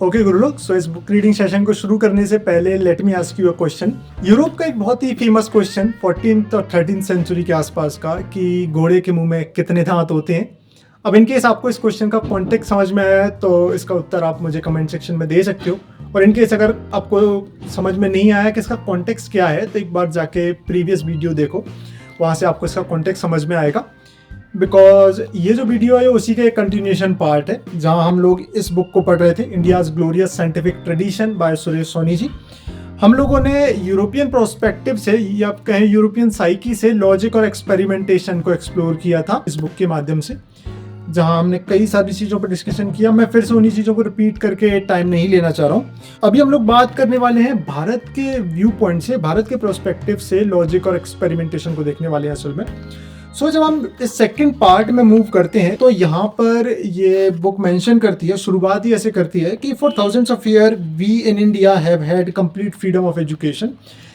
Okay गुरु लोग, सो इस book reading session को शुरू करने से पहले let me ask you a question. Europe का एक बहुत ही फेमस क्वेश्चन 14th और 13th सेंचुरी के आसपास का कि घोड़े के मुंह में कितने दांत होते हैं। अब इनकेस आपको इस क्वेश्चन का कॉन्टेक्स्ट समझ में आया है तो इसका उत्तर आप मुझे कमेंट सेक्शन में दे सकते हो, और इनकेस अगर आपको समझ में नहीं आया कि इसका कॉन्टेक्स्ट क्या है तो एक बार जाके प्रीवियस वीडियो देखो, वहाँ से आपको इसका कॉन्टेक्स्ट समझ में आएगा। बिकॉज ये जो वीडियो है उसी का एक कंटिन्यूएशन पार्ट है, जहां हम लोग इस बुक को पढ़ रहे थे, India's glorious scientific tradition by Suresh Soni ji. हम लोगों ने यूरोपियन प्रोस्पेक्टिव से या कहें यूरोपियन साइकी से लॉजिक और एक्सपेरिमेंटेशन को एक्सप्लोर किया था इस बुक के माध्यम से, जहां हमने कई सारी चीज़ों पर डिस्कशन किया। मैं फिर से उन्हीं चीज़ों को रिपीट करके टाइम नहीं लेना चाह रहा हूँ। अभी हम लोग बात करने वाले हैं भारत के व्यू पॉइंट से, भारत के प्रोस्पेक्टिव से लॉजिक और एक्सपेरिमेंटेशन को देखने वाले हैं असल में। सो जब हम इस सेकंड पार्ट में मूव करते हैं तो यहाँ पर ये बुक मेंशन करती है, शुरुआत ही ऐसे करती है कि for thousands of year we in India have had complete freedom of education.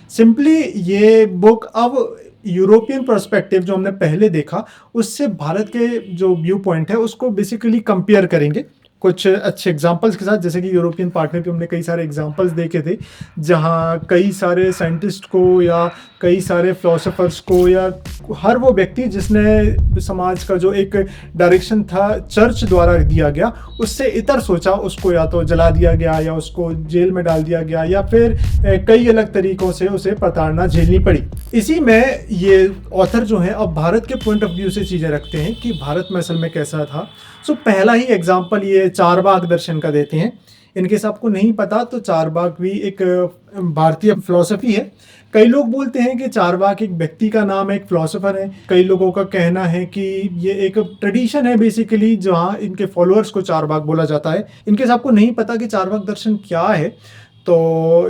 Simply ये बुक अब यूरोपियन पर्सपेक्टिव जो हमने पहले देखा उससे भारत के जो व्यू पॉइंट है उसको बेसिकली कंपेयर करेंगे कुछ अच्छे एग्जाम्पल्स के साथ। जैसे कि यूरोपियन पार्ट में भी हमने कई सारे एग्जाम्पल्स देखे थे जहाँ कई सारे साइंटिस्ट को या कई सारे फिलोसोफर्स को या हर वो व्यक्ति जिसने समाज का जो एक डायरेक्शन था चर्च द्वारा दिया गया उससे इतर सोचा, उसको या तो जला दिया गया या उसको जेल में डाल दिया गया या फिर कई अलग तरीकों से उसे प्रताड़ना झेलनी पड़ी। इसी में ये ऑथर जो है अब भारत के पॉइंट ऑफ व्यू से चीज़ें रखते हैं कि भारत में असल में कैसा था। सो पहला ही एग्जाम्पल ये चारबाग दर्शन का देते हैं। इनकेस आपको नहीं पता तो चारबाग भी एक भारतीय फिलॉसफी है। कई लोग बोलते हैं कि चारबाग एक व्यक्ति का नाम है, एक फिलोसोफर है। कई लोगों का कहना है कि ये एक ट्रेडिशन है बेसिकली, जहाँ इनके फॉलोअर्स को चारबाग बोला जाता है। इनकेस आपको नहीं पता कि चारबाग दर्शन क्या है तो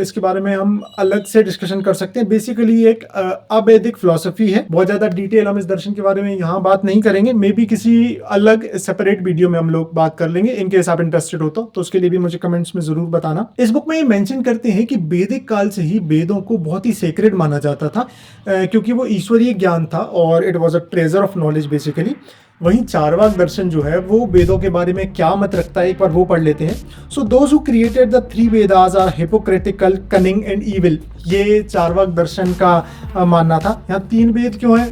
इसके बारे में हम अलग से डिस्कशन कर सकते हैं। बेसिकली एक अवैदिक फिलॉसफी है। बहुत ज़्यादा डिटेल हम इस दर्शन के बारे में यहाँ बात नहीं करेंगे, मे बी किसी अलग सेपरेट वीडियो में हम लोग बात कर लेंगे। इनकेस आप इंटरेस्टेड हो तो उसके लिए भी मुझे कमेंट्स में ज़रूर बताना। इस बुक में ये मेंशन करते हैं कि वैदिक काल से ही वेदों को बहुत ही सेक्रेड माना जाता था क्योंकि वो ईश्वरीय ज्ञान था और it was a treasure of knowledge basically. वहीं चारवाक दर्शन जो है वो वेदों के बारे में क्या मत रखता है एक बार वो पढ़ लेते हैं। So those who created the three Vedas are hypocritical, cunning and evil. ये चारवाक दर्शन का मानना था। यहाँ तीन वेद क्यों है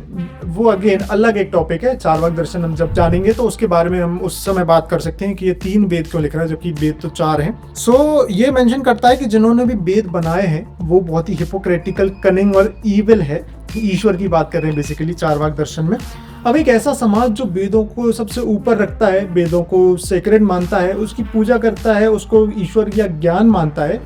वो अगेन अलग एक टॉपिक है। चारवाक दर्शन हम जब जानेंगे तो उसके बारे में हम उस समय बात कर सकते हैं कि ये तीन वेद क्यों लिख रहा है जबकि वेद तो चार हैं। सो ये मेंशन करता है कि जिन्होंने भी वेद बनाए हैं वो बहुत ही हिपोक्रेटिकल, कनिंग और ईविल है। ईश्वर की बात कर रहे हैं बेसिकली चारवाक दर्शन में। अब एक ऐसा समाज जो वेदों को सबसे ऊपर रखता है, वेदों को सेक्रेड मानता है, उसकी पूजा करता है, उसको ईश्वर या ज्ञान मानता है,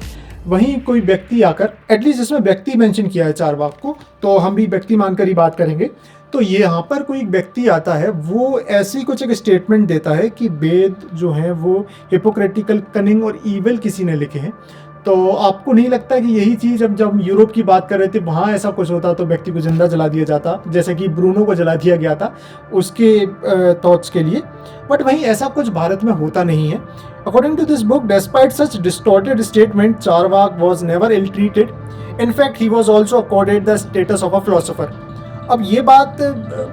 वहीं कोई व्यक्ति आकर, एटलीस्ट इसमें व्यक्ति मेंशन किया है चारवाक को तो हम भी व्यक्ति मानकर ही बात करेंगे। तो ये यहाँ पर कोई व्यक्ति आता है वो ऐसी कुछ एक स्टेटमेंट देता है कि वेद जो है वो हिपोक्रेटिकल, कनिंग और ईविल किसी ने लिखे हैं। तो आपको नहीं लगता कि यही चीज़ अब जब यूरोप की बात कर रहे थे वहाँ ऐसा कुछ होता तो व्यक्ति को जिंदा जला दिया जाता, जैसे कि ब्रूनो को जला दिया गया था उसके थॉट्स के लिए। बट वहीं ऐसा कुछ भारत में होता नहीं है। According to this book, despite such distorted statement, Charvaka was never ill treated. In fact he was also accorded the status of a philosopher. अब ये बात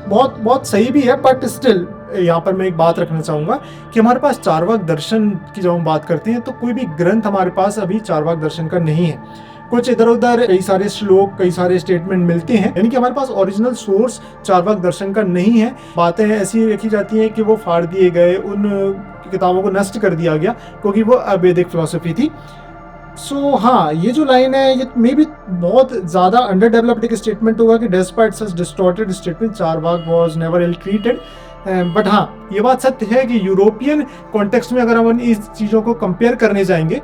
बहुत बहुत सही भी है, बट स्टिल यहाँ पर मैं एक बात रखना चाहूँगा कि हमारे पास चारवाक दर्शन की जब हम बात करते हैं तो कोई भी ग्रंथ हमारे पास अभी चारवाक दर्शन का नहीं है। कुछ इधर उधर कई सारे श्लोक, कई सारे स्टेटमेंट मिलते हैं, यानी कि हमारे पास ओरिजिनल सोर्स चारवाक दर्शन का नहीं है। बातें ऐसी लिखी जाती हैं कि वो फाड़ दिए गए, उन किताबों को नष्ट कर दिया गया क्योंकि वो अवैदिक फिलॉसफी थी। सो हाँ, ये जो लाइन है ये मे बी बहुत ज़्यादा अंडर डेवलप्ड एक स्टेटमेंट होगा कि despite such distorted statement, Charvaka was never ill treated. But हाँ, ये बात सत्य है कि यूरोपियन कॉन्टेक्स्ट में अगर हम इस चीज़ों को कंपेयर करने जाएंगे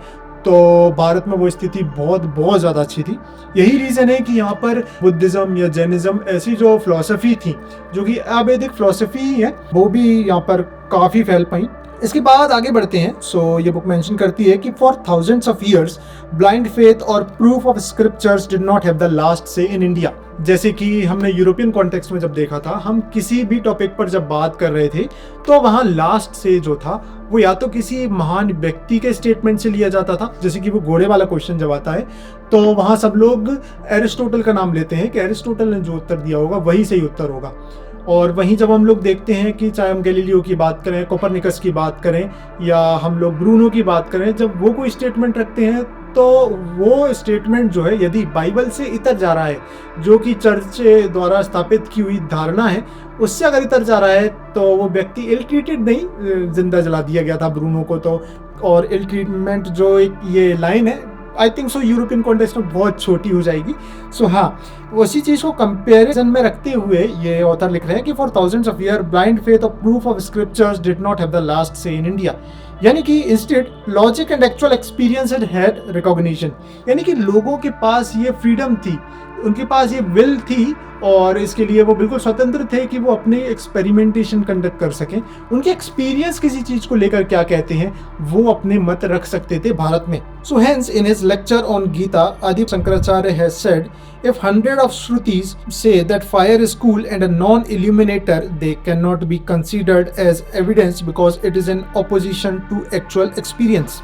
तो भारत में वो स्थिति बहुत बहुत ज़्यादा अच्छी थी। यही रीज़न है कि यहाँ पर बुद्धिज़्म या जैनिज़्म ऐसी जो फिलॉसफी थी जो कि अवैदिक फिलॉसफी ही है वो भी यहाँ पर काफ़ी फैल पाई। इसके बाद आगे बढ़ते हैं। सो ये बुक मेंशन करती है कि for thousands of years blind faith और proof of scriptures did not have the last say in India. जैसे कि हमने यूरोपियन कॉन्टेक्स्ट में जब देखा था, हम किसी भी टॉपिक पर जब बात कर रहे थे तो वहाँ लास्ट से जो था वो या तो किसी महान व्यक्ति के स्टेटमेंट से लिया जाता था, जैसे कि वो घोड़े वाला क्वेश्चन जब आता है तो वहाँ सब लोग एरिस्टोटल का नाम लेते हैं कि एरिस्टोटल ने जो उत्तर दिया होगा वही सही उत्तर होगा। और वहीं जब हम लोग देखते हैं कि चाहे हम गैलीलियो की बात करें, कोपरनिकस की बात करें या हम लोग ब्रूनो की बात करें, जब वो कोई स्टेटमेंट रखते हैं तो वो स्टेटमेंट जो है यदि बाइबल से इतर जा रहा है, जो कि चर्च द्वारा स्थापित की हुई धारणा है, उससे अगर इतर जा रहा है तो वो व्यक्ति इल ट्रीटेड नहीं, जिंदा जला दिया गया था ब्रूनो को तो। और इल ट्रीटमेंट जो एक ये लाइन है, I think so European context में बहुत छोटी हो जाएगी। सो हाँ, उसी चीज़ को कंपेरिजन में रखते हुए ये ऑथर लिख रहे हैं कि for thousands of year blind faith of proof of scriptures did not have the last say in India. यानी कि instead logic and actual experience had recognition. यानी कि लोगों के पास ये फ्रीडम थी, उनके पास ये विल थी और इसके लिए वो बिल्कुल स्वतंत्र थे कि वो अपने एक्सपेरिमेंटेशन कंडक्ट कर सकें। उनके एक्सपीरियंस किसी चीज को लेकर क्या कहते हैं वो अपने मत रख सकते थे भारत में। So hence in his lecture on Gita Adi Shankaracharya has said if 100 of Shrutis say that fire is cool and a non-illuminator, they cannot be considered as evidence because it is in opposition to actual experience.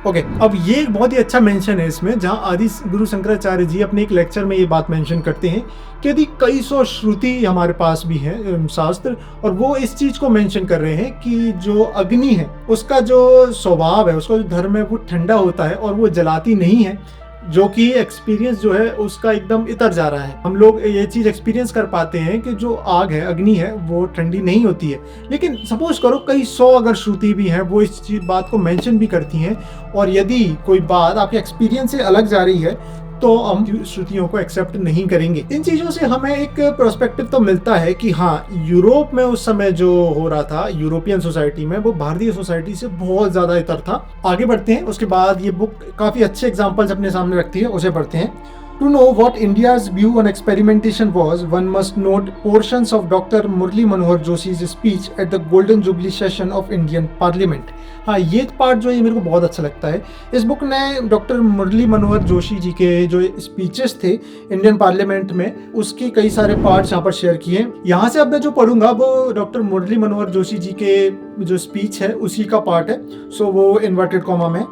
Okay, अब ये एक बहुत ही अच्छा mention है इसमें, जहां आदि गुरु शंकराचार्य जी अपने एक लेक्चर में ये बात मेंशन करते हैं कि यदि कई सौ श्रुति हमारे पास भी हैं शास्त्र, और वो इस चीज को मेंशन कर रहे हैं कि जो अग्नि है उसका जो स्वभाव है, उसका जो धर्म है वो ठंडा होता है और वो जलाती नहीं है, जो कि एक्सपीरियंस जो है उसका एकदम इतर जा रहा है। हम लोग ये चीज एक्सपीरियंस कर पाते हैं कि जो आग है, अग्नि है, वो ठंडी नहीं होती है। लेकिन सपोज करो कई सौ अगर श्रुति भी हैं वो इस बात को मेंशन भी करती हैं, और यदि कोई बात आपके एक्सपीरियंस से अलग जा रही है तो हम श्रुतियों को एक्सेप्ट नहीं करेंगे। इन चीजों से हमें एक पर्सपेक्टिव तो मिलता है कि हाँ, यूरोप में उस समय जो हो रहा था यूरोपियन सोसाइटी में, वो भारतीय सोसाइटी से बहुत ज्यादा इतर था। आगे बढ़ते हैं, उसके बाद ये बुक काफी अच्छे एग्जांपल्स अपने सामने रखती है, उसे पढ़ते हैं। To know what India's view on experimentation was, one must note portions of Dr. Murli Manohar Joshi's speech at the Golden Jubilee session of Indian Parliament. हाँ, ये पार्ट जो है मेरे को बहुत अच्छा लगता है। इस बुक ने डॉक्टर मुरली मनोहर जोशी जी के जो स्पीचेस थे इंडियन पार्लियामेंट में, उसके कई सारे पार्ट्स यहाँ पर शेयर किए हैं। यहाँ से अब मैं जो पढ़ूंगा वो डॉक्टर मुरली मनोहर जोशी जी के जो स्पीच है उसी का पार्ट है, सो वो इन्वर्टेड कॉमा में।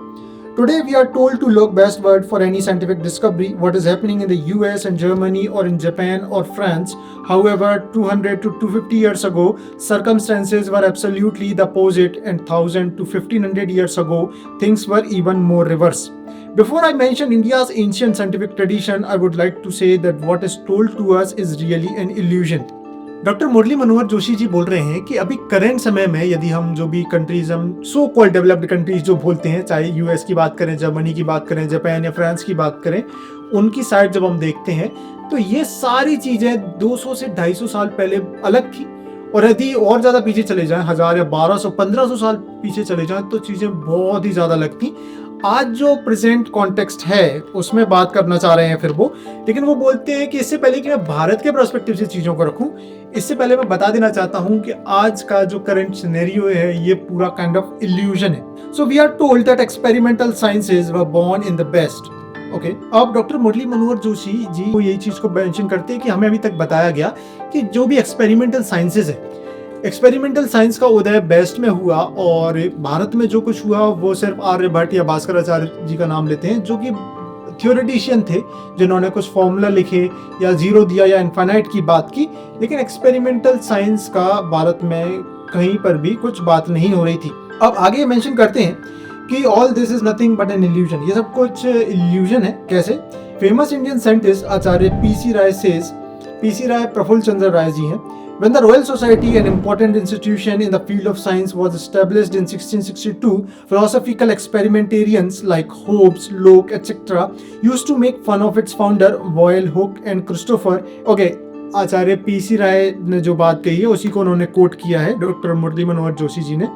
Today we are told to look westward for any scientific discovery, what is happening in the US and Germany or in Japan or France. However, 200 to 250 years ago, circumstances were absolutely the opposite, and 1000 to 1500 years ago, things were even more reverse. Before I mention India's ancient scientific tradition, I would like to say that what is told to us is really an illusion. Doctor Murli Manohar Joshi ji बोल रहे हैं कि अभी current समय में यदि हम जो भी कंट्रीज, हम सो कॉल्ड डेवलप्ड कंट्रीज जो बोलते हैं, चाहे यूएस की बात करें, जर्मनी की बात करें, जापान या फ्रांस की बात करें, उनकी साइड जब हम देखते हैं तो ये सारी चीजें 200 से 250 साल पहले अलग थी। और यदि और ज्यादा पीछे चले जाएं, 1000 या 1200 1500 साल पीछे चले जाएं, तो चीजें बहुत ही ज्यादा अलग थी। आज जो प्रेजेंट कॉन्टेक्स्ट है उसमें बात करना चाह रहे हैं फिर वो, लेकिन वो बोलते हैं कि इससे पहले कि मैं भारत के पर्सपेक्टिव से चीजों को रखूं, इससे पहले मैं बता देना चाहता हूं कि आज का जो करंट सिनेरियो है ये पूरा काइंड ऑफ इल्यूजन है। So we are told that experimental sciences were born in the best. Okay, अब डॉक्टर मुरली मनोहर जोशी जी वो यही चीज को मेंशन करते हैं कि हमें अभी तक बताया गया कि जो भी एक्सपेरिमेंटल साइंसेज है, एक्सपेरिमेंटल साइंस का उदय बेस्ट में हुआ, और भारत में जो कुछ हुआ वो सिर्फ आर्यभट्ट या भास्कराचार्य जी का नाम लेते हैं, जो कि थ्योरेटिशियन थे जिन्होंने कुछ फॉर्मूला लिखे या जीरो दिया या इनफाइनाइट की बात की। लेकिन एक्सपेरिमेंटल साइंस का भारत में कहीं पर भी कुछ बात नहीं हो रही थी। अब आगे मेंशन करते हैं कि all this is nothing but an illusion, ये सब कुछ इल्यूजन है। कैसे? फेमस इंडियन साइंटिस्ट आचार्य पीसी राय सेज, पीसी राय प्रफुल्ल चंद्र राय जी हैं, when the Royal Society, an important institution in the field of science, was established in 1662, philosophical experimentarians like Hobbes, Locke, etc. used to make fun of its founder Boyle, Hooke and Christopher. Okay, Acharya PC Ray ने जो बात कही है उसी को उन्होंने coat किया है डॉक्टर मुरली मनोहर जोशी जी ने,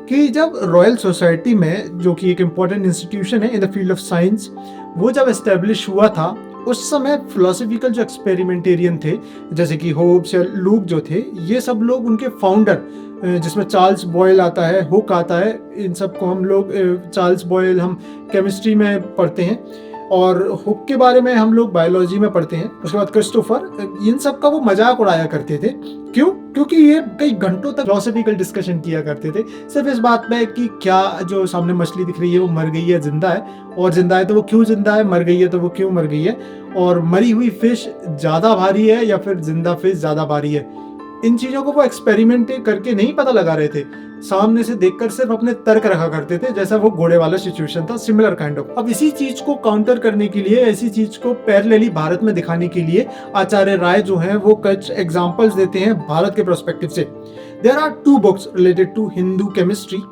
कि जब रॉयल सोसाइटी में, जो कि एक इम्पोर्टेंट इंस्टीट्यूशन है in the field of science, वो जब एस्टेब्लिश हुआ था, उस समय फिलोसफिकल जो एक्सपेरिमेंटेरियन थे जैसे कि होब्स या लूक जो थे, ये सब लोग उनके फाउंडर, जिसमें चार्ल्स बॉयल आता है, हुक आता है, इन सब को हम लोग, चार्ल्स बॉयल हम केमिस्ट्री में पढ़ते हैं और हुक के बारे में हम लोग बायोलॉजी में पढ़ते हैं। उसके बाद क्रिस्टोफर, इन सब का वो मजाक उड़ाया करते थे। क्यों? क्योंकि ये कई घंटों तक फिलोसफिकल डिस्कशन किया करते थे सिर्फ इस बात में कि क्या जो सामने मछली दिख रही है वो मर गई है, जिंदा है, और जिंदा है तो वो क्यों जिंदा है, मर गई है तो वो क्यों मर गई है, और मरी हुई फिश ज्यादा भारी है या फिर जिंदा फिश ज्यादा भारी है। इन चीज़ों को वो एक्सपेरिमेंट करके नहीं पता लगा रहे थे, सामने से देखकर सिर्फ अपने तर्क रखा करते थे, जैसा वो घोड़े वाला सिचुएशन था, सिमिलर काइंड ऑफ। अब इसी चीज़ को काउंटर करने के लिए, ऐसी चीज़ को पैरेलली भारत में दिखाने के लिए आचार्य राय जो हैं वो कुछ एग्जांपल्स देते हैं भारत के पर्सपेक्टिव से। There are 2 books related to Hindu chemistry.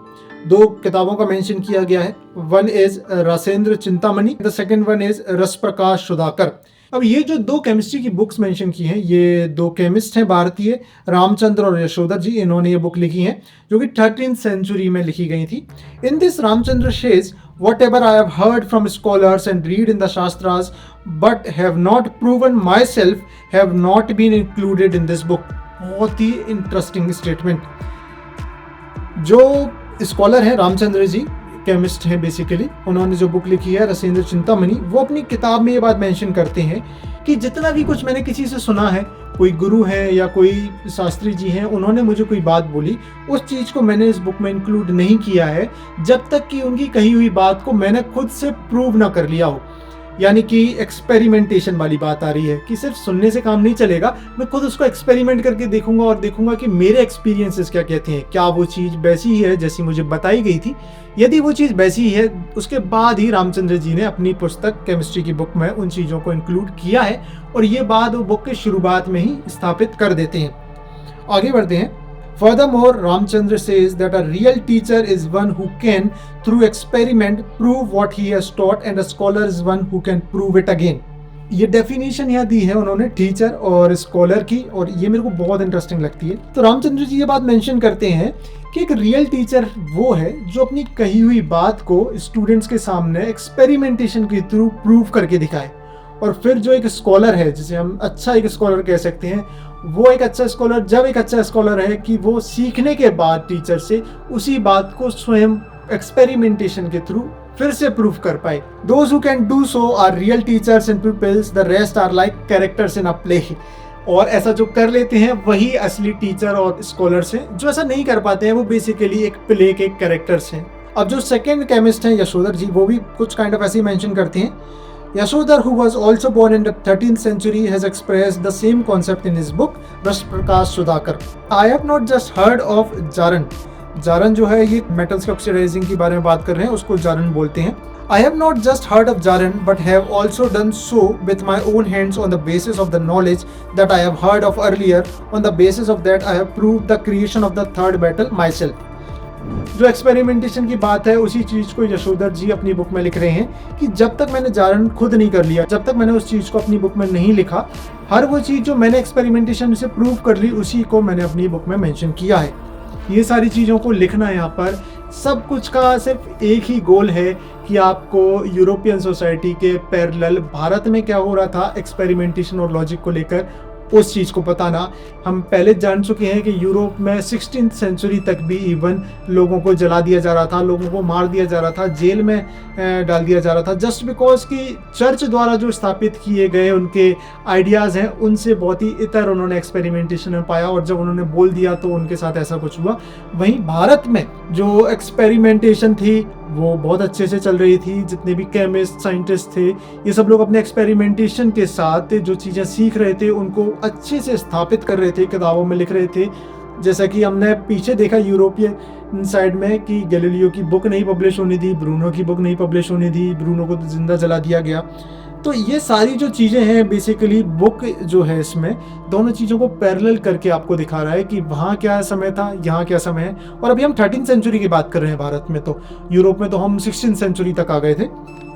2 किताबों का मेंशन किया गया है। One is Rasendra Chintamani, the second one is Rasa Prakash Sudhakar. अब ये जो 2 केमिस्ट्री की बुक्स मेंशन की हैं, ये 2 केमिस्ट हैं भारतीय, रामचंद्र और यशोधर जी, इन्होंने ये बुक लिखी है जो कि 13th सेंचुरी में लिखी गई थी। In this Ramchandra says whatever I have heard from scholars and read in the shastras but have not proven myself have not been included in this book। बहुत ही इंटरेस्टिंग स्टेटमेंट। जो स्कॉलर हैं Ramchandra ji, chemist हैं basically, उन्होंने जो book लिखी है रासेंद्र चिंतामणि, वो अपनी किताब में ये बात मेंशन करते हैं कि जितना भी कुछ मैंने किसी से सुना है, कोई गुरु है या कोई शास्त्री जी हैं, उन्होंने मुझे कोई बात बोली, उस चीज़ को मैंने इस बुक में इंक्लूड नहीं किया है जब तक कि उनकी कही हुई बात को मैंने खुद से प्रूव ना कर लिया हो। यानी कि एक्सपेरिमेंटेशन वाली बात आ रही है कि सिर्फ सुनने से काम नहीं चलेगा, मैं खुद उसको एक्सपेरिमेंट करके देखूंगा और देखूंगा कि मेरे एक्सपीरियंसेस क्या कहते हैं, क्या वो चीज़ वैसी ही है जैसी मुझे बताई गई थी। यदि वो चीज़ वैसी ही है, उसके बाद ही रामचंद्र जी ने अपनी पुस्तक केमिस्ट्री की बुक में उन चीज़ों को इंक्लूड किया है और ये बात वो बुक के शुरुआत में ही स्थापित कर देते हैं। आगे बढ़ते हैं। Furthermore, Ramchandra says that a real teacher is one who can, through experiment, prove what he has taught, and a scholar is one who can prove it again। ये डेफिनेशन यहाँ दी है उन्होंने टीचर और स्कॉलर की, और ये मेरे को बहुत इंटरेस्टिंग लगती है। तो रामचंद्र जी ये बात मेंशन करते हैं कि एक रियल टीचर वो है जो अपनी कही हुई बात को स्टूडेंट्स के सामने एक्सपेरिमेंटेशन के थ्रू प्रूव करके दिखाए, और फिर जो एक स्कॉलर है, जिसे हम अच्छा एक स्कॉलर कह सकते हैं, वो एक अच्छा स्कॉलर जब एक अच्छा स्कॉलर है कि वो सीखने के बाद टीचर से उसी बात को स्वयं एक्सपेरिमेंटेशन के थ्रू फिर से प्रूव कर पाए। Those who can do so are real teachers and pupils, the rest are like characters in a play। और ऐसा जो कर लेते हैं वही असली टीचर और स्कॉलर्स हैं, जो ऐसा नहीं कर पाते हैं वो बेसिकली एक प्ले के कैरेक्टर्स हैं। अब जो सेकेंड केमिस्ट हैं यशोधर जी, वो भी कुछ काइंड ऑफ ऐसे ही मेंशन करते हैं। Yashodhar, who was also born in the 13th century, has expressed the same concept in his book Ras Prakash Sudhakar। I have not just heard of Jaran। जारन जो है ये मेटल्स के oxidising के बारे में बात कर रहे हैं, उसको जारन बोलते हैं। I have not just heard of Jaran but have also done so with my own hands on the basis of the knowledge that I have heard of earlier। On the basis of that I have proved the creation of the third metal myself। जो experimentation की बात है उसी चीज़ को यशोधर जी अपनी book में लिख रहे हैं कि जब तक मैंने जारन खुद नहीं कर लिया, जब तक मैंने उस चीज़ को अपनी बुक में नहीं लिखा, हर वो चीज़ जो मैंने एक्सपेरिमेंटेशन से प्रूव कर ली उसी को मैंने अपनी बुक में मेंशन किया है। ये सारी चीज़ों को लिखना यहाँ पर सब कुछ का सिर्फ एक ही गोल है कि आपको यूरोपियन सोसाइटी के पैरेलल भारत में क्या हो रहा था एक्सपेरिमेंटेशन और लॉजिक को लेकर, उस चीज़ को बताना। हम पहले जान चुके हैं कि यूरोप में 16th सेंचुरी तक भी इवन लोगों को जला दिया जा रहा था, लोगों को मार दिया जा रहा था, जेल में डाल दिया जा रहा था, जस्ट बिकॉज कि चर्च द्वारा जो स्थापित किए गए उनके आइडियाज़ हैं उनसे बहुत ही इतर उन्होंने एक्सपेरिमेंटेशन में पाया, और जब उन्होंने बोल दिया तो उनके साथ ऐसा कुछ हुआ। वहीं भारत में जो एक्सपेरिमेंटेशन थी वो बहुत अच्छे से चल रही थी। जितने भी केमिस्ट साइंटिस्ट थे ये सब लोग अपने एक्सपेरिमेंटेशन के साथ जो चीज़ें सीख रहे थे उनको अच्छे से स्थापित कर रहे थे, किताबों में लिख रहे थे। जैसा कि हमने पीछे देखा यूरोपियन साइड में कि गैलीलियो की बुक नहीं पब्लिश होनी थी, ब्रूनो की बुक नहीं पब्लिश होनी थी, ब्रूनो को जिंदा जला दिया गया। तो ये सारी जो चीज़ें हैं बेसिकली बुक जो है इसमें दोनों चीज़ों को पैरेलल करके आपको दिखा रहा है कि वहाँ क्या समय था, यहाँ क्या समय है। और अभी हम 13th सेंचुरी की बात कर रहे हैं भारत में, तो यूरोप में तो हम 16th सेंचुरी तक आ गए थे।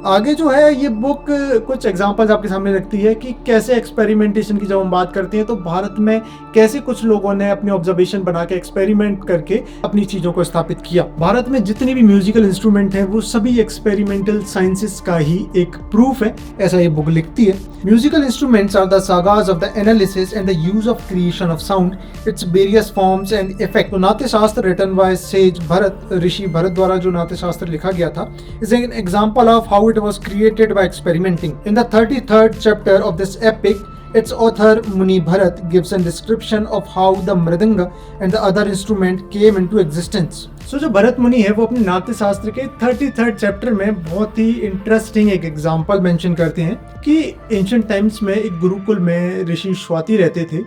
आगे जो है ये बुक कुछ एग्जांपल्स आपके सामने रखती है कि कैसे एक्सपेरिमेंटेशन की जब हम बात करते हैं तो भारत में कैसे कुछ लोगों ने अपने ऑब्जर्वेशन बना के एक्सपेरिमेंट करके अपनी चीज़ों को स्थापित किया। भारत में जितनी भी म्यूजिकल इंस्ट्रूमेंट हैं वो सभी एक्सपेरिमेंटल साइंसेस का ही एक प्रूफ है, ऐसा ये बुक लिखती है। Musical instruments are the sagas of the analysis and the use of creation of sound, its various forms and effect. तो Natya Shastra written by sage Bharat, Rishi Bharat द्वारा जो नाट्य शास्त्र लिखा गया था, is an example of how it was created by experimenting. In the 33rd chapter of this epic, its author Muni Bharat gives a description of how the mridanga and the other instrument came into existence. So जो भरत मुनि है वो अपने नाट्य शास्त्र के 33rd chapter में बहुत ही इंटरेस्टिंग एक एग्जांपल मेंशन करते हैं कि एंशिएंट टाइम्स में एक गुरुकुल में ऋषि स्वाति रहते थे,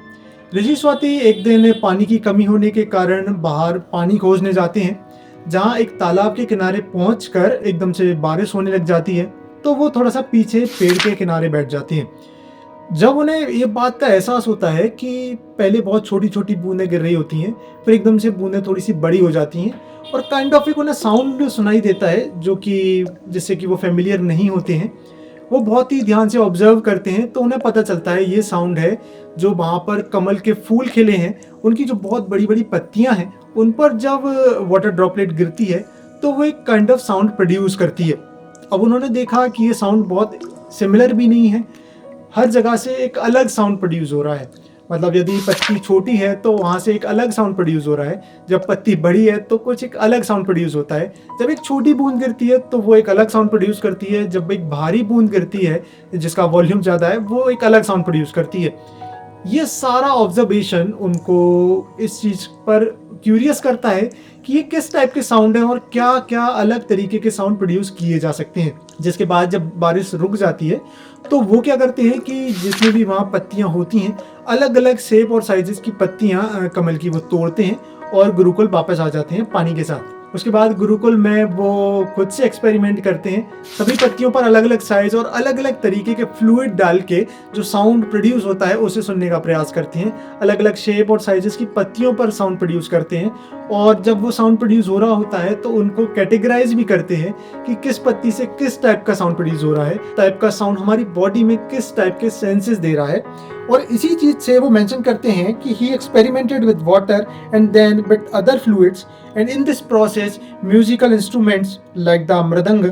ऋषि स्वाति एक दिन पानी की कमी होने के कारण बाहर पानी खोजने जाते हैं, जहाँ एक तालाब के किनारे पहुंचकर एकदम से बारिश होने लग जाती है, तो वो थोड़ा सा पीछे पेड़ के किनारे बैठ जाते हैं। जब उन्हें ये बात का एहसास होता है कि पहले बहुत छोटी छोटी बूंदें गिर रही होती हैं, फिर एकदम से बूंदें थोड़ी सी बड़ी हो जाती हैं और काइंड ऑफ एक उन्हें साउंड सुनाई देता है जो कि जिससे कि वो फेमिलियर नहीं होते हैं। वो बहुत ही ध्यान से ऑब्जर्व करते हैं तो उन्हें पता चलता है ये साउंड है जो वहाँ पर कमल के फूल खिले हैं, उनकी जो बहुत बड़ी बड़ी पत्तियाँ हैं उन पर जब वाटर ड्रॉपलेट गिरती है तो वो एक काइंड ऑफ साउंड प्रोड्यूस करती है। अब उन्होंने देखा कि ये साउंड बहुत सिमिलर भी नहीं है, हर जगह से एक अलग साउंड प्रोड्यूस हो रहा है। मतलब यदि पत्ती छोटी है तो वहाँ से एक अलग साउंड प्रोड्यूस हो रहा है, जब पत्ती बड़ी है तो कुछ एक अलग साउंड प्रोड्यूस होता है, जब एक छोटी बूंद गिरती है तो वो एक अलग साउंड प्रोड्यूस करती है, जब एक भारी बूंद गिरती है जिसका वॉल्यूम ज़्यादा है वो एक अलग साउंड प्रोड्यूस करती है। ये सारा ऑब्जर्वेशन उनको इस चीज़ पर क्यूरियस करता है कि ये किस टाइप के साउंड हैं और क्या क्या अलग तरीके के साउंड प्रोड्यूस किए जा सकते हैं। जिसके बाद जब बारिश रुक जाती है तो वो क्या करते हैं कि जितनी भी वहाँ पत्तियाँ होती हैं, अलग अलग शेप और साइजेस की पत्तियाँ कमल की वो तोड़ते हैं और गुरुकुल वापस आ जाते हैं पानी के साथ। उसके बाद गुरुकुल में वो खुद से एक्सपेरिमेंट करते हैं, सभी पत्तियों पर अलग अलग साइज और अलग अलग तरीके के फ्लूइड डाल के जो साउंड प्रोड्यूस होता है उसे सुनने का प्रयास करते हैं। अलग अलग शेप और साइजेस की पत्तियों पर साउंड प्रोड्यूस करते हैं और जब वो साउंड प्रोड्यूस हो रहा होता है तो उनको कैटेगराइज भी करते हैं कि किस पत्ती से किस टाइप का साउंड प्रोड्यूस हो रहा है, टाइप का साउंड हमारी बॉडी में किस टाइप के सेंसेस दे रहा है। और इसी चीज से वो मेंशन करते हैं कि he experimented with water and then with other fluids and in this process musical instruments like the mridang,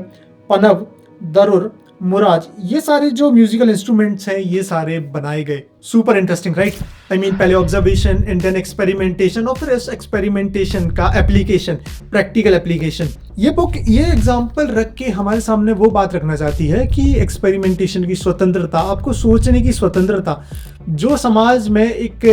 panav, दरुर, मुराज, ये सारे जो म्यूजिकल इंस्ट्रूमेंट्स हैं ये सारे बनाए गए। Super interesting right? I mean पहले ऑब्जर्वेशन एंड देन एक्सपेरिमेंटेशन और फिर इस एक्सपेरिमेंटेशन का एप्लीकेशन, प्रैक्टिकल एप्लीकेशन। ये बुक ये एग्जाम्पल रख के हमारे सामने वो बात रखना चाहती है कि एक्सपेरिमेंटेशन की स्वतंत्रता, आपको सोचने की स्वतंत्रता, जो समाज में एक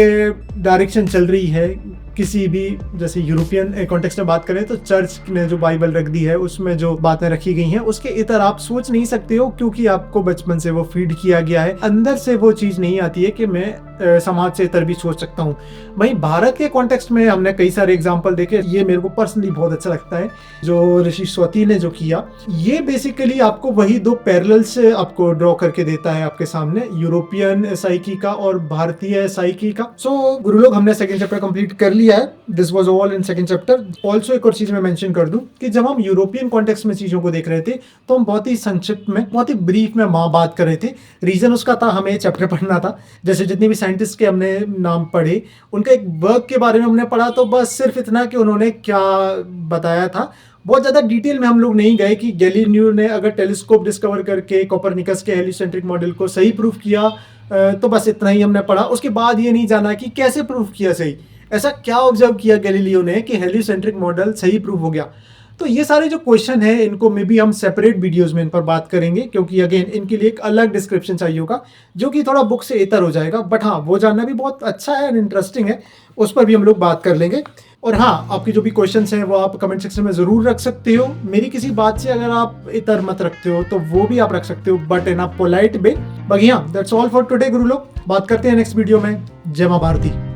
डायरेक्शन चल रही है किसी भी, जैसे यूरोपियन कॉन्टेक्स्ट में बात करें तो चर्च ने जो बाइबल रख दी है उसमें जो बातें रखी गई हैं उसके इतर आप सोच नहीं सकते हो, क्योंकि आपको बचपन से वो फीड किया गया है, अंदर से वो चीज़ नहीं आती है कि मैं समाज से इतर भी सोच सकता हूँ। वहीं भारत के कॉन्टेक्स्ट में हमने कई सारे एग्जाम्पल देखे, ये मेरे को पर्सनली बहुत अच्छा लगता है जो ऋषि स्वाति ने जो किया। ये बेसिकली आपको वही दो पैरेलल्स आपको ड्रॉ करके देता है आपके सामने, यूरोपियन साइकी का और भारतीय साइकी का। सो गुरुलोक हमने सेकंड चैप्टर कंप्लीट कर लिया है। This was all in second chapter. Also एक और चीज मैं मेंशन कर दूं कि जब हम यूरोपियन कॉन्टेक्स्ट में चीजों को देख रहे थे तो हम बहुत ही संक्षिप्त में, बहुत ही ब्रीफ में बात कर रहे थे। रीजन उसका था हमें चैप्टर पढ़ना था। जैसे जितने भी साइंटिस्ट के हमने नाम पढ़े, उनका एक वर्क के बारे में हमने पढ़ा, तो बस सिर्फ इतना कि उन्होंने क्या बताया था, बहुत ज़्यादा डिटेल में हम लोग नहीं गए कि गैलीलियो ने अगर टेलीस्कोप डिस्कवर करके कोपरनिकस के हेलियोसेंट्रिक मॉडल को सही प्रूफ किया, तो बस इतना ही हमने पढ़ा। उसके बाद ये नहीं जाना कि कैसे प्रूफ किया सही, ऐसा क्या ऑब्जर्व किया गैलीलियो ने कि हेलियोसेंट्रिक मॉडल सही प्रूफ हो गया। तो ये सारे जो क्वेश्चन है इनको मे बी हम सेपरेट वीडियोस में इन पर बात करेंगे, क्योंकि अगेन इनके लिए एक अलग डिस्क्रिप्शन चाहिए होगा जो कि थोड़ा बुक से इतर हो जाएगा। बट हाँ, वो जानना भी बहुत अच्छा है और इंटरेस्टिंग है, उस पर भी हम लोग बात कर लेंगे। और हाँ, आपके जो भी क्वेश्चंस हैं वो आप कमेंट सेक्शन में ज़रूर रख सकते हो। मेरी किसी बात से अगर आप इतर मत रखते हो तो वो भी आप रख सकते हो, but in a polite way. बाकी हाँ, दैट्स ऑल फॉर टुडे गुरुलोक। बात करते हैं नेक्स्ट वीडियो में। जय मां भारती।